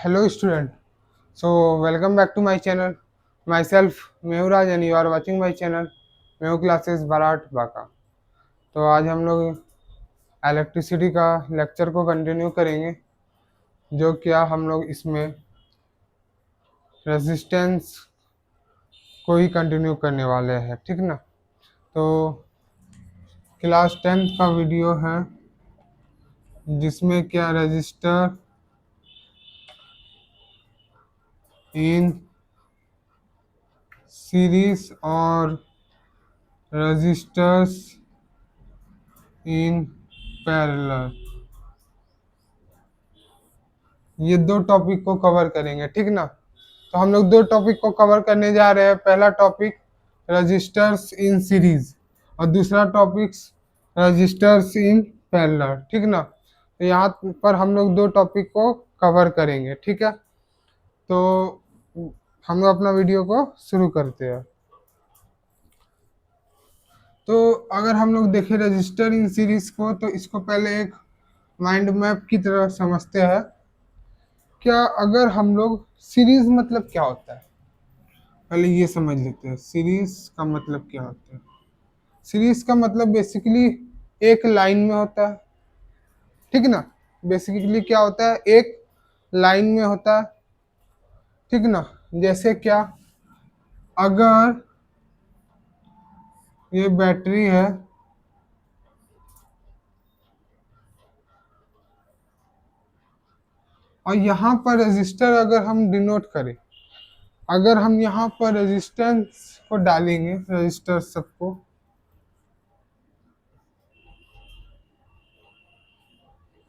Hello student. So welcome back to my channel. Myself Mehuraj and you are watching my channel Mehu Classes Barat Baka. तो आज हम लोग electricity का lecture को continue करेंगे, जो क्या हम लोग इसमें रेजिस्टेंस को ही कंटिन्यू करने वाले हैं, ठीक ना। तो क्लास 10th का वीडियो है जिसमें क्या रजिस्टर इन सीरीज और रजिस्टर्स इन पैरेलल, ये दो टॉपिक को कवर करेंगे, ठीक ना। तो हम लोग दो टॉपिक को कवर करने जा रहे हैं। पहला टॉपिक रजिस्टर्स इन सीरीज और दूसरा टॉपिक रजिस्टर्स इन पैरेलल, ठीक ना। तो यहाँ पर हम लोग दो टॉपिक को कवर करेंगे, ठीक है। तो हम लोग अपना वीडियो को शुरू करते हैं। तो अगर हम लोग देखें रजिस्टर इन सीरीज को, तो इसको पहले एक माइंड मैप की तरह समझते हैं। क्या अगर हम लोग सीरीज मतलब क्या होता है, पहले ये समझ लेते हैं। सीरीज का मतलब क्या होता है। सीरीज का मतलब बेसिकली एक लाइन में होता है, ठीक ना। बेसिकली क्या होता है, एक लाइन में होता है, ठीक ना। जैसे क्या, अगर ये बैटरी है और यहाँ पर रेजिस्टर अगर हम डिनोट करें, अगर हम यहाँ पर रेजिस्टेंस को डालेंगे, रजिस्टर सबको,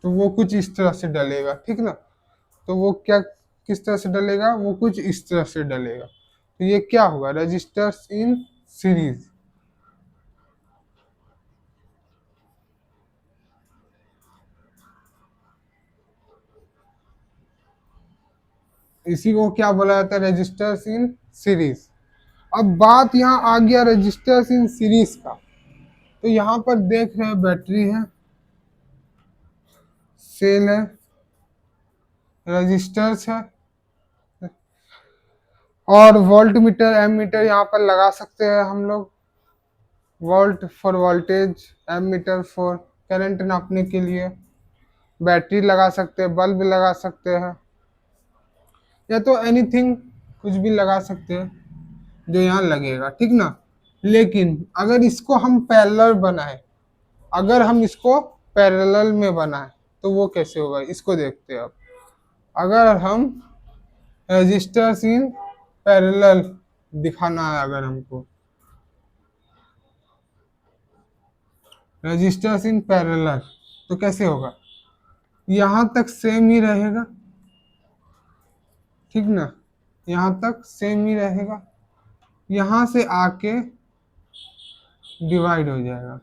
तो वो कुछ इस तरह से डलेगा, ठीक ना। तो वो क्या किस तरह से डलेगा, वो कुछ इस तरह से डलेगा। तो ये क्या होगा, रजिस्टर्स इन सीरीज। इसी को क्या बोला जाता है, रजिस्टर्स इन सीरीज। अब बात यहाँ आ गया रजिस्टर्स इन सीरीज का। तो यहाँ पर देख रहे हैं बैटरी है, सेल है, रजिस्टर्स है और वोल्ट मीटर एम मीटर यहाँ पर लगा सकते हैं हम लोग। Volt for voltage, ammeter for current नापने के लिए। बैटरी लगा सकते हैं, बल्ब लगा सकते हैं, या तो एनीथिंग कुछ भी लगा सकते हैं जो यहाँ लगेगा, ठीक ना। लेकिन अगर इसको हम पैरेलल बनाए, अगर हम इसको पैरेलल में बनाए तो वो कैसे होगा, इसको देखते हैं अब। अगर हम रजिस्टर्स इन पैरेलल दिखाना है, अगर हमको रजिस्टर्स इन पैरेलल, तो कैसे होगा, यहाँ तक सेम ही रहेगा, ठीक ना। यहाँ तक सेम ही रहेगा, यहाँ से आके डिवाइड हो जाएगा,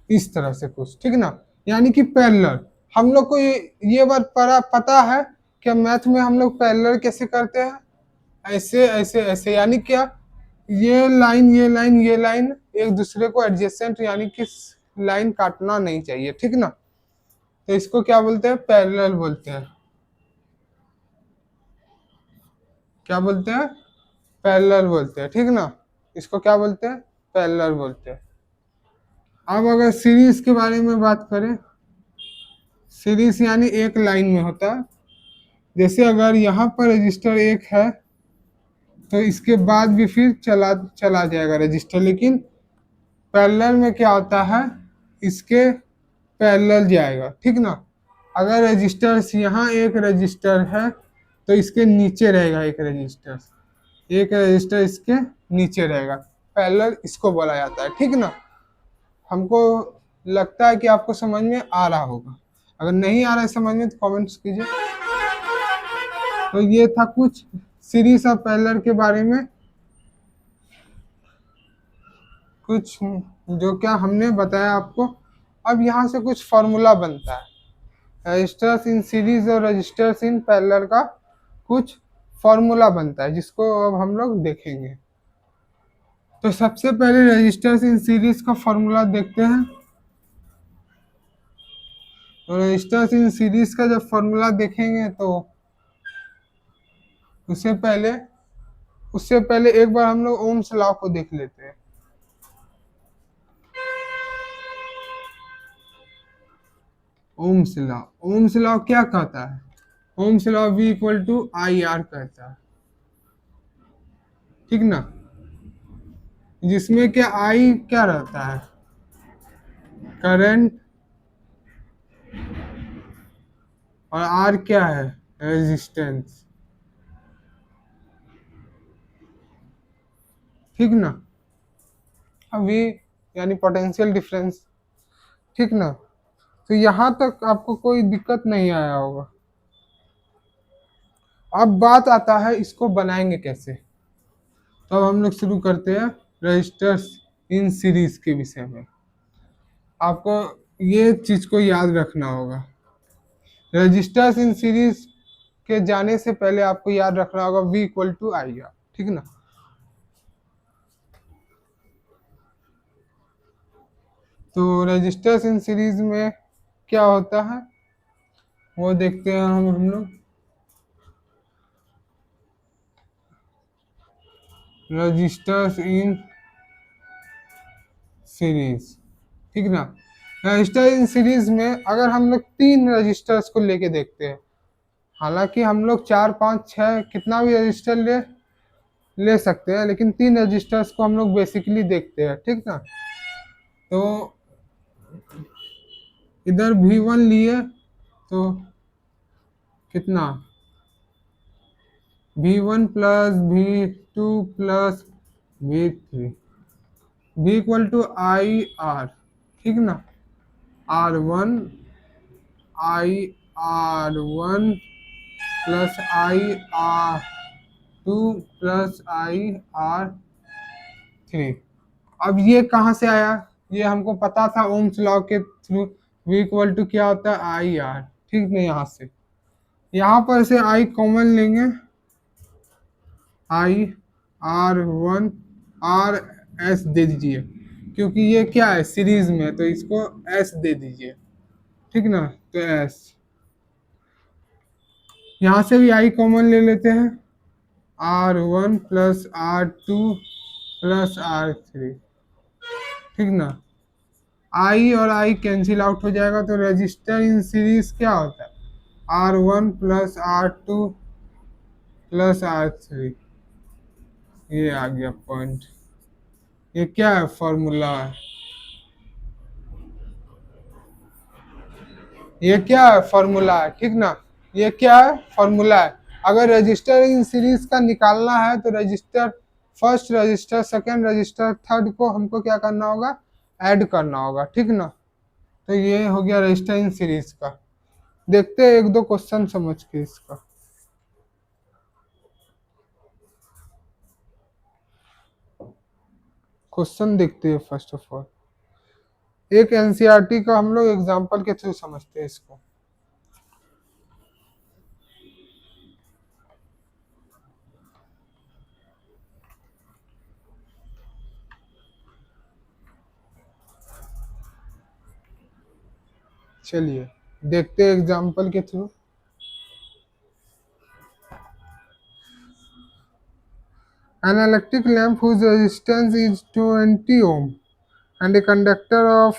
इस तरह से कुछ, ठीक ना। यानी कि पैरेलल, हम लोग को ये बात पता है कि मैथ में हम लोग पैरेलल कैसे करते हैं, ऐसे ऐसे ऐसे। यानी क्या, ये लाइन ये लाइन ये लाइन एक दूसरे को एडजेसेंट, यानी कि लाइन काटना नहीं चाहिए, ठीक ना। तो इसको क्या बोलते हैं, पैरेलल बोलते हैं। क्या बोलते हैं, पैरेलल बोलते हैं, ठीक ना। इसको क्या बोलते हैं, पैरेलल बोलते हैं। अब अगर सीरीज के बारे में बात करें, सीरीज यानी एक लाइन में होता है। जैसे अगर यहाँ पर रजिस्टर एक है तो इसके बाद भी फिर चला चला जाएगा रजिस्टर, लेकिन पैरेलल में क्या होता है, इसके पैरेलल जाएगा, ठीक ना। अगर रजिस्टर यहाँ एक रजिस्टर है तो इसके नीचे रहेगा एक रजिस्टर, एक रजिस्टर इसके नीचे रहेगा, पैरेलल इसको बोला जाता है, ठीक ना। हमको लगता है कि आपको समझ में आ रहा होगा। अगर नहीं आ रहा है समझ में तो कमेंट्स कीजिए। तो ये था कुछ सीरीज और पैरेलल के बारे में, कुछ जो क्या हमने बताया आपको। अब यहाँ से कुछ फॉर्मूला बनता है, रजिस्टर्स इन सीरीज और रजिस्टर्स इन पैरेलल का कुछ फॉर्मूला बनता है, जिसको अब हम लोग देखेंगे। तो सबसे पहले रजिस्टर्स इन सीरीज का फॉर्मूला देखते हैं। तो रेजिस्टेंस इन सीरीज का जब फॉर्मूला देखेंगे तो उससे पहले उससे पहले एक बार हम लोग ओम्स लॉ को देख लेते हैं। ओम्स लॉ क्या कहता है? Ohm's law V equal to I R कहता है, ठीक ना? जिसमें क्या आई क्या रहता है? करंट, और आर क्या है? रेजिस्टेंस, ठीक ना? अभी यानी पोटेंशियल डिफरेंस, ठीक ना? तो यहाँ तक आपको कोई दिक्कत नहीं आया होगा। अब बात आता है इसको बनाएंगे कैसे। तो अब हम लोग शुरू करते हैं रजिस्टर्स इन सीरीज के विषय में। आपको ये चीज को याद रखना होगा। रजिस्टर्स इन सीरीज के जाने से पहले आपको याद रखना होगा V equal to I R, ठीक ना? तो रजिस्टर्स इन सीरीज में क्या होता है वो देखते हैं हम लोग। रजिस्टर्स इन सीरीज, ठीक ना? रजिस्टर इन सीरीज में अगर हम लोग तीन रजिस्टर्स को लेके देखते हैं, हालांकि हम लोग चार पाँच छः कितना भी रजिस्टर ले ले सकते हैं, लेकिन तीन रजिस्टर्स को हम लोग बेसिकली देखते हैं, ठीक ना? तो इधर V1 लिए तो कितना, V1 plus V2 plus V3, V equal to I R, ठीक ना? R1 I R1 plus IR2 plus IR3। अब ये कहाँ से आया? ये हमको पता था ओम्स लॉ के थ्रू। V इक्वल टू क्या होता है? आई आर, ठीक नहीं? यहाँ से यहाँ पर से I कॉमन लेंगे, IR1 RS दे दीजिए, क्योंकि ये क्या है सीरीज में, तो इसको S दे दीजिए, ठीक ना? तो S, यहाँ से भी I कॉमन ले लेते हैं, R1 plus R2 plus R3, ठीक ना? I और I कैंसिल आउट हो जाएगा, तो रजिस्टर इन सीरीज क्या होता है? R1 plus R2 plus R3। ये आ गया पॉइंट। ये क्या है? फॉर्मूला है। ये क्या है? फॉर्मूला है, ठीक ना? ये क्या है? फॉर्मूला है। अगर रजिस्टर इन सीरीज का निकालना है तो register first resistor second register third को हमको क्या करना होगा? ऐड करना होगा, ठीक ना? तो ये हो गया रजिस्टर इन सीरीज का। देखते हैं एक दो क्वेश्चन समझ के इसका। क्वेश्चन देखते हैं फर्स्ट ऑफ ऑल। एक एनसीईआरटी का हम लोग एग्जांपल के थ्रू समझते हैं इसको। चलिए देखते हैं एग्जांपल के through. An electric lamp whose resistance is 20 ohm and a conductor of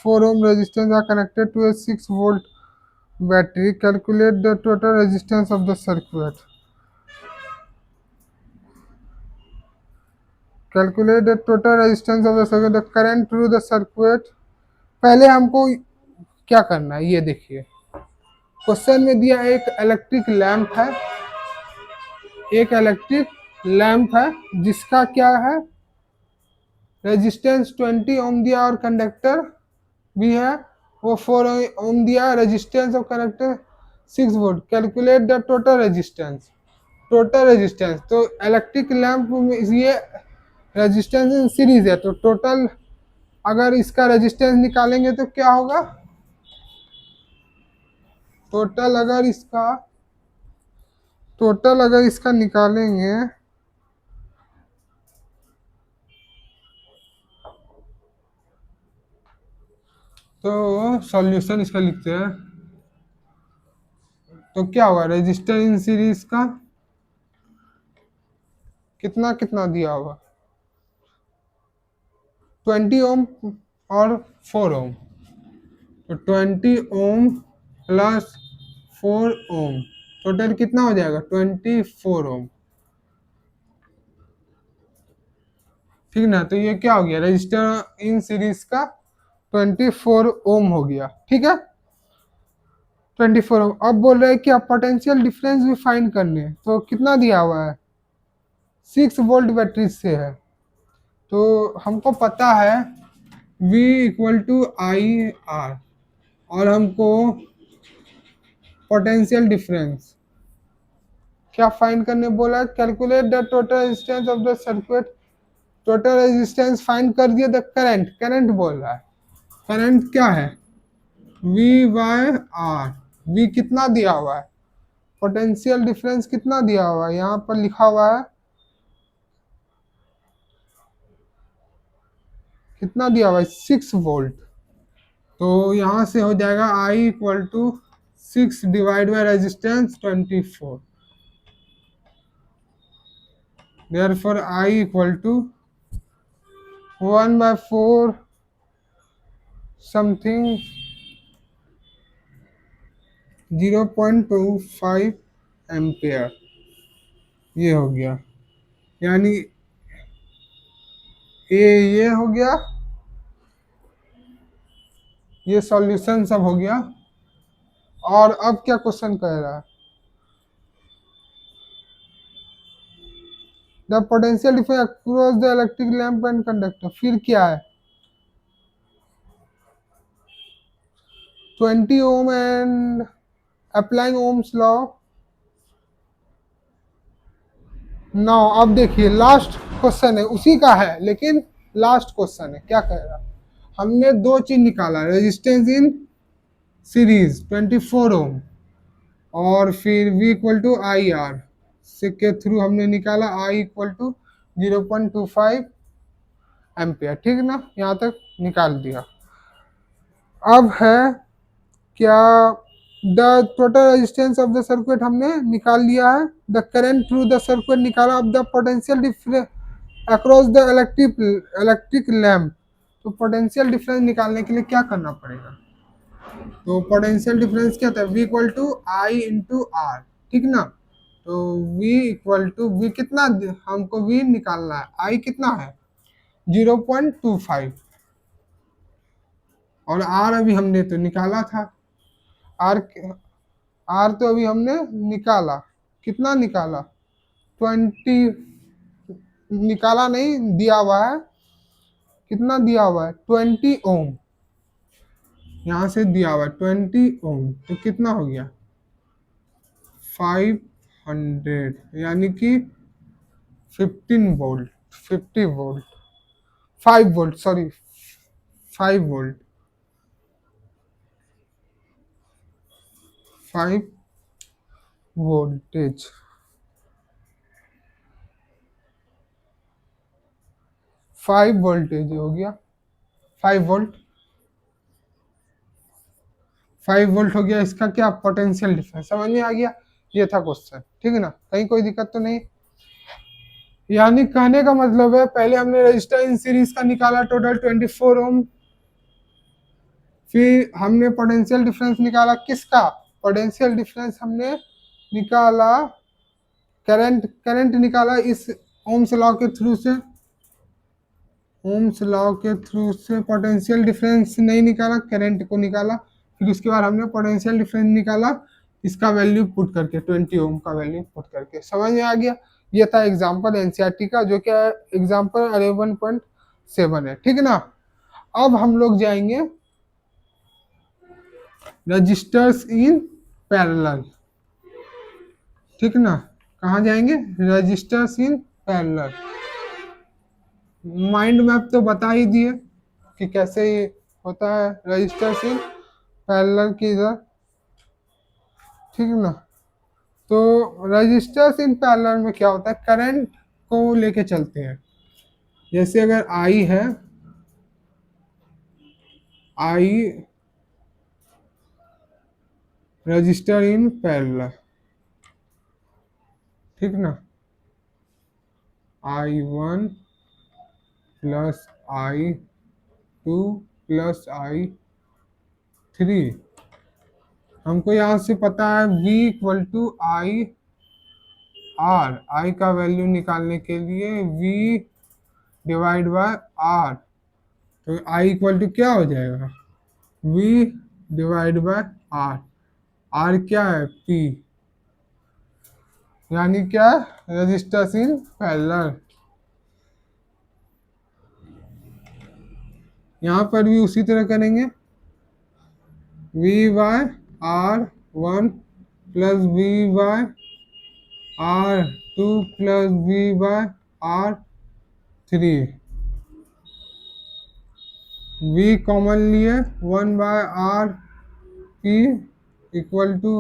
4 ohm resistance are connected to a 6-volt battery. Calculate the total resistance of the circuit. Calculate the total resistance of the circuit. The current through the circuit. पहले हमको क्या करना है ये देखिए। Question में दिया एक इलेक्ट्रिक लैंप है, एक इलेक्ट्रिक लैंप है जिसका क्या है? रेजिस्टेंस 20 ओम दिया और कंडक्टर भी है वो 4 ओम दिया। Resistance of conductor 6 volt. Calculate the total resistance. Total resistance तो इलेक्ट्रिक लैंप में ये रेजिस्टेंस इन सीरीज है, तो टोटल अगर इसका रेजिस्टेंस निकालेंगे तो क्या होगा? टोटल अगर इसका निकालेंगे तो सॉल्यूशन इसका लिखते हैं। तो क्या हुआ रजिस्टर इन सीरीज का कितना कितना दिया हुआ 20 ओम और 4 ओम। तो 20 ओम प्लस 4 ओम टोटल कितना हो जाएगा 24 ओम। ठीक ना, तो ये क्या हो गया रजिस्टर इन सीरीज का 24 ओम हो गया। ठीक है 24 ओम। अब बोल रहे हैं कि आप पोटेंशियल डिफरेंस भी फाइंड करने हैं। तो कितना दिया हुआ है 6 वोल्ट बैटरी से है। तो हमको पता है V equal to I R और हमको पोटेंशियल डिफरेंस क्या फाइंड करने बोला है calculate the total resistance of the circuit. Total resistance find कर दिया। द करंट करंट बोल रहा है करंट क्या है V बाय आर। V कितना दिया हुआ है पोटेंशियल डिफरेंस कितना दिया हुआ है यहाँ पर लिखा हुआ है कितना दिया हुआ है 6 वोल्ट। तो यहाँ से हो जाएगा I equal to 6 divide by resistance 24। Therefore I equal to 1/4 something 0.25 ampere ये हो गया। यानी ये हो गया ये सॉल्यूशन सब हो गया। और अब क्या क्वेश्चन कह रहा है the potential difference across the electric lamp and conductor. फिर क्या है 20 ohm and applying Ohm's law. Now अब देखिए लास्ट क्वेश्चन है उसी का है लेकिन लास्ट क्वेश्चन है। क्या कह रहा है हमने दो चीज निकाला रेजिस्टेंस इन सीरीज 24 ओम और फिर V equal to I R से के थ्रू हमने निकाला I इक्वल टू 0.25 एम्पियर। ठीक ना यहाँ तक निकाल दिया। अब है क्या the total resistance of the circuit हमने निकाल लिया है। The current through the circuit निकाला। अब the potential difference across the electric lamp. तो पोटेंशियल डिफरेंस निकालने के लिए क्या करना पड़ेगा तो पोटेंशियल डिफरेंस क्या था V equal to I into R. ठीक ना तो V इक्वल टू V कितना हमको V निकालना है I कितना है 0.25 और R अभी हमने तो निकाला था। R R तो अभी हमने निकाला कितना निकाला 20 निकाला नहीं दिया हुआ है कितना दिया हुआ है 20 ओम। यहाँ से दिया हुआ है 20 ओम तो कितना हो गया 500 यानी कि 15 volt 50 volt 5 volt sorry 5 volt 5 voltage 5 voltage हो गया 5 वोल्ट 5 वोल्ट हो गया। इसका क्या पोटेंशियल डिफरेंस समझ में आ गया। ये था क्वेश्चन। ठीक है ना कहीं कोई दिक्कत तो नहीं। यानी कहने का मतलब है पहले हमने रजिस्टर इन सीरीज का निकाला टोटल 24 ओम। फिर हमने पोटेंशियल डिफरेंस निकाला किसका पोटेंशियल डिफरेंस हमने निकाला करंट करंट निकाला इस ओम्स लॉ के थ्रू से। ओम्स लॉ के थ्रू से पोटेंशियल डिफरेंस नहीं निकाला करंट को निकाला। फिर उसके बाद हमने पोटेंशियल डिफरेंस निकाला इसका वैल्यू पुट करके 20 ओम का वैल्यू पुट करके। समझ में आ गया। ये था एग्जांपल एनसीईआरटी का जो क्या एग्जांपल 11.7 है। ठीक है ना अब हम लोग जाएंगे रजिस्टर्स इन पैरेलल। ठीक ना कहाँ जाएंगे resistors in parallel. Mind map तो बता ही दिए कि कैसे ये होता है रजिस्टर्स इन पैरेलल की इधर। ठीक है ना तो रजिस्टर्स इन पैरेलल में क्या होता है करंट को लेके चलते हैं। जैसे अगर आई है आई रजिस्टर इन पैरेलल, ठीक ना। I1 plus I2 plus I3, हमको यहाँ से पता है V equal to I R, I का वैल्यू निकालने के लिए V डिवाइड बाय R, तो I इक्वल टू क्या हो जाएगा, V divide by R, R क्या है P, यानी क्या, रजिस्टर्स इन पैरेलल। यहाँ पर भी उसी तरह करेंगे, V by R1 plus V by R2 plus V by R3, V common लिए 1 by R P equal to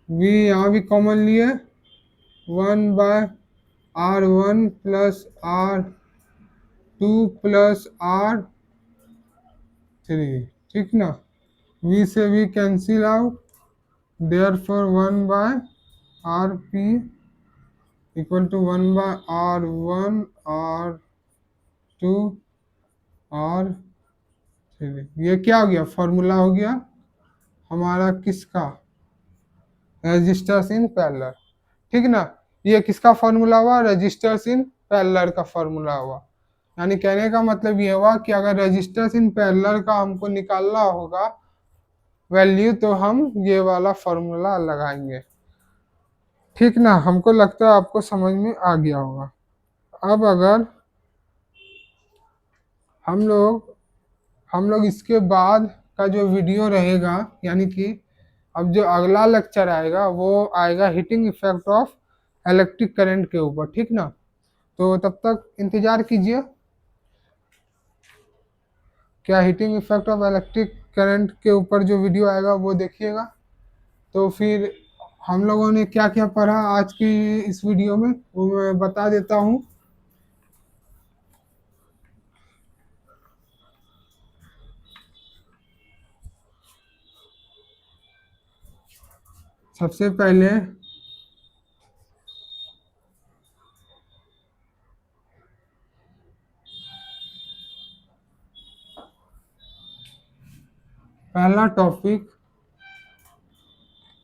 V, यहाँ भी कॉमन लिए 1 by R1 plus R2 plus R3, ठीक ना। V से V cancel out, therefore 1 by RP equal to 1 by R1 R2 R3, ये क्या हो गया, फॉर्मूला हो गया हमारा किसका, रजिस्टर्स इन पैरेलल, ठीक ना। ये किसका फॉर्मूला हुआ, रजिस्टर्स इन पैरेलल का फॉर्मूला हुआ। यानी कहने का मतलब ये हुआ कि अगर रजिस्टर्स इन पैरेलल का हमको निकालना होगा वैल्यू, तो हम ये वाला फॉर्मूला लगाएंगे, ठीक ना। हमको लगता है आपको समझ में आ गया होगा। अब अगर हम लोग इसके बाद का जो वीडियो रहेगा, यानी कि अब जो अगला लेक्चर आएगा वो आएगा heating effect of electric current के ऊपर, ठीक ना। तो तब तक इंतजार कीजिए, क्या heating effect of electric current के ऊपर जो वीडियो आएगा वो देखिएगा। तो फिर हम लोगों ने क्या क्या पढ़ा आज की इस वीडियो में वो मैं बता देता हूँ। सबसे पहले पहला टॉपिक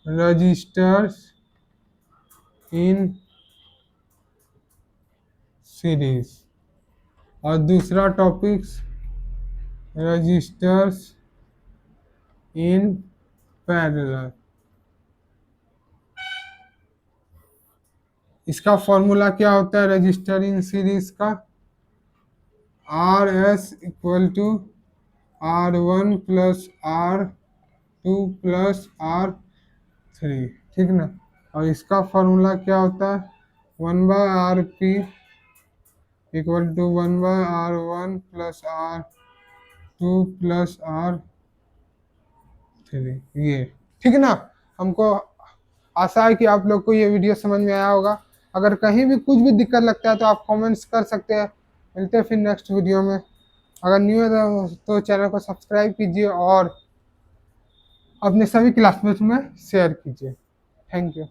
रजिस्टर्स इन सीरीज, और दूसरा टॉपिक रजिस्टर्स इन पैरेलल। इसका फॉर्मूला क्या होता है रजिस्टर इन सीरीज का, RS equal to R1 plus R2 plus R3, ठीक ना। और इसका फॉर्मूला क्या होता है, 1 by RP equal to 1 by R1 plus R2 plus R3, ये, ठीक ना। हमको आशा है कि आप लोग को ये वीडियो समझ में आया होगा। अगर कहीं भी कुछ भी दिक्कत लगता है तो आप कमेंट्स कर सकते हैं। मिलते हैं फिर नेक्स्ट वीडियो में। अगर न्यू है तो चैनल को सब्सक्राइब कीजिए और अपने सभी क्लासमेट्स में शेयर कीजिए। Thank you.